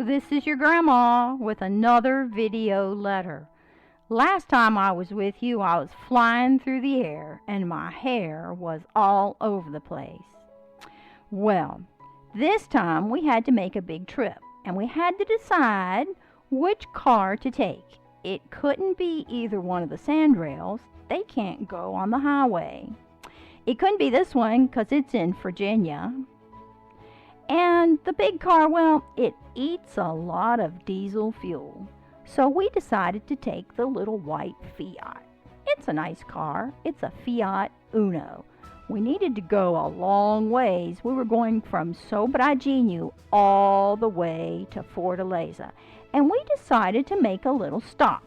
this is your grandma with another video letter. Last time I was with you, I was flying through the air and my hair was all over the place. Well, this time we had to make a big trip and we had to decide which car to take. It couldn't be either one of the sandrails. They can't go on the highway. It couldn't be this one because it's in Virginia. And the big car, well, it eats a lot of diesel fuel. So we decided to take the little white Fiat. It's a nice car. It's a Fiat Uno. We needed to go a long ways. We were going from Sobragino all the way to Fortaleza. And we decided to make a little stop.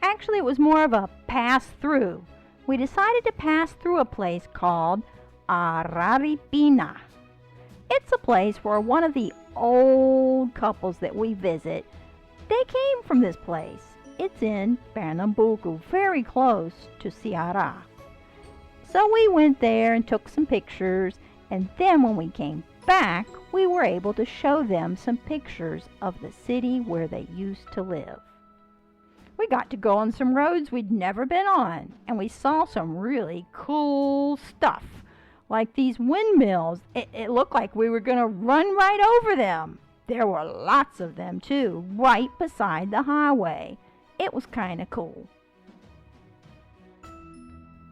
Actually, it was more of a pass-through. We decided to pass through a place called Araripina. It's a place where one of the old couples that we visit, they came from this place. It's in Pernambuco, very close to Ceará. So we went there and took some pictures, and then when we came back, we were able to show them some pictures of the city where they used to live. We got to go on some roads we'd never been on, and we saw some really cool stuff. Like these windmills. It looked like we were going to run right over them. There were lots of them, too, right beside the highway. It was kind of cool.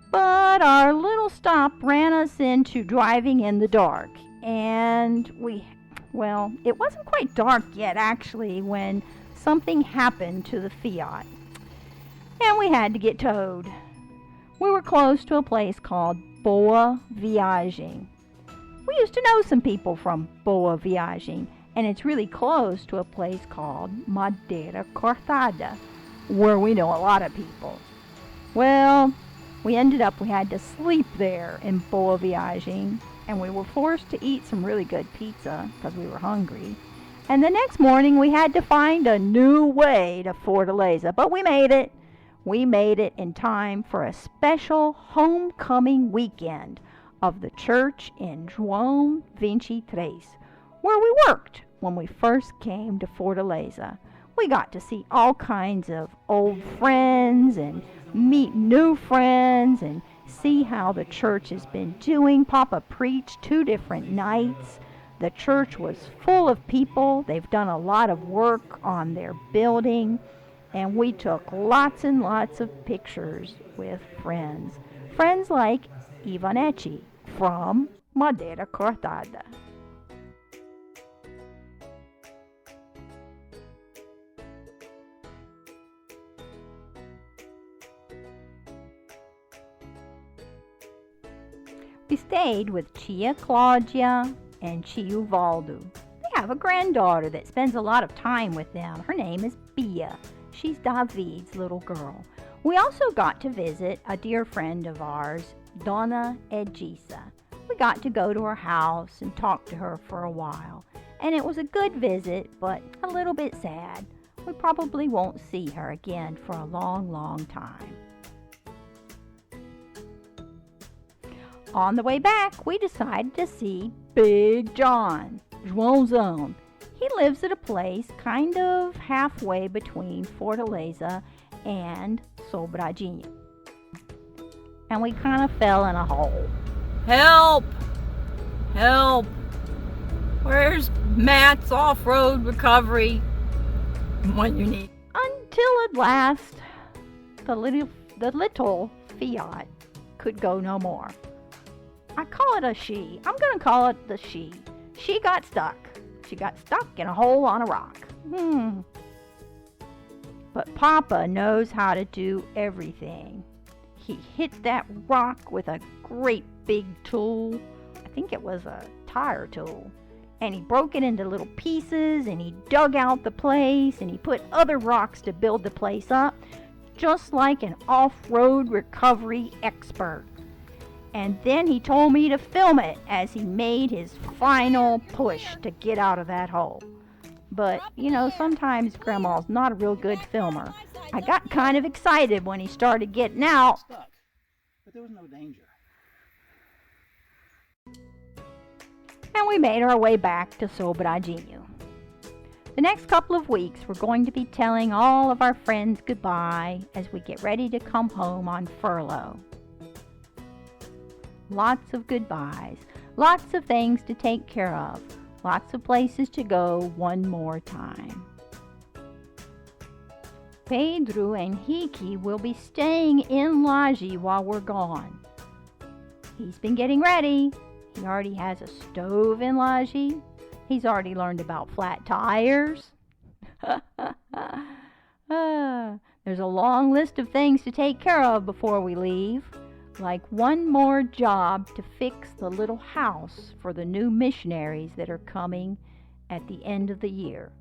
But our little stop ran us into driving in the dark. And it wasn't quite dark yet, actually, when something happened to the Fiat. And we had to get towed. We were close to a place called Boa Viagem. We used to know some people from Boa Viagem, and it's really close to a place called Madeira Cortada, where we know a lot of people. Well, we had to sleep there in Boa Viagem, and we were forced to eat some really good pizza because we were hungry. And the next morning we had to find a new way to Fortaleza, but we made it. We made it in time for a special homecoming weekend of the church in João 23, where we worked when we first came to Fortaleza. We got to see all kinds of old friends and meet new friends and see how the church has been doing. Papa preached 2 different nights. The church was full of people. They've done a lot of work on their building. And we took lots and lots of pictures with friends. Friends like Ivanetti from Madeira Cortada. We stayed with Tia Claudia and Tio Valdo. They have a granddaughter that spends a lot of time with them. Her name is Bia. She's David's little girl. We also got to visit a dear friend of ours, Donna Edgisa. We got to go to her house and talk to her for a while. And it was a good visit, but a little bit sad. We probably won't see her again for a long, long time. On the way back, we decided to see Big John, Joãozão. He lives at a place kind of halfway between Fortaleza and Sobradinho. And we kind of fell in a hole. Help! Help! Where's Matt's off-road recovery when you need? Until at last, the little Fiat could go no more. I call it a she. I'm going to call it the she. She got stuck. She got stuck in a hole on a rock. But Papa knows how to do everything. He hit that rock with a great big tool. I think it was a tire tool. And he broke it into little pieces, and he dug out the place, and he put other rocks to build the place up, just like an off-road recovery expert. And then he told me to film it as he made his final push to get out of that hole. But, sometimes Grandma's not a real good filmer. I got kind of excited when he started getting out. Stuck, but there was no danger. And we made our way back to Sobradinho. The next couple of weeks, we're going to be telling all of our friends goodbye as we get ready to come home on furlough. Lots of goodbyes, lots of things to take care of, lots of places to go one more time. Pedro and Hiki will be staying in Laje while we're gone. He's been getting ready. He already has a stove in Laje. He's already learned about flat tires. There's a long list of things to take care of before we leave, like one more job to fix the little house for the new missionaries that are coming at the end of the year.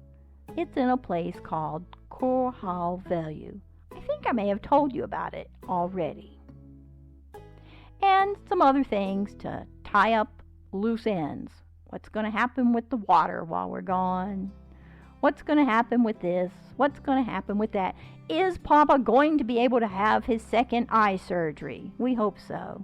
It's in a place called Curral Velho. I think I may have told you about it already. And some other things to tie up loose ends. What's going to happen with the water while we're gone? What's going to happen with this? What's going to happen with that? Is Papa going to be able to have his second eye surgery? We hope so.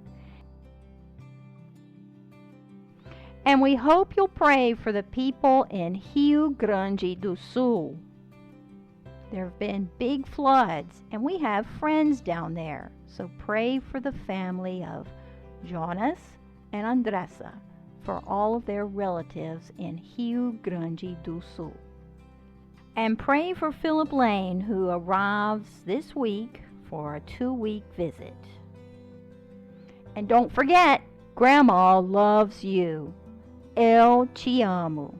And we hope you'll pray for the people in Rio Grande do Sul. There have been big floods, and we have friends down there. So pray for the family of Jonas and Andressa, for all of their relatives in Rio Grande do Sul. And pray for Philip Lane, who arrives this week for a 2-week visit. And don't forget, Grandma loves you. El te amo.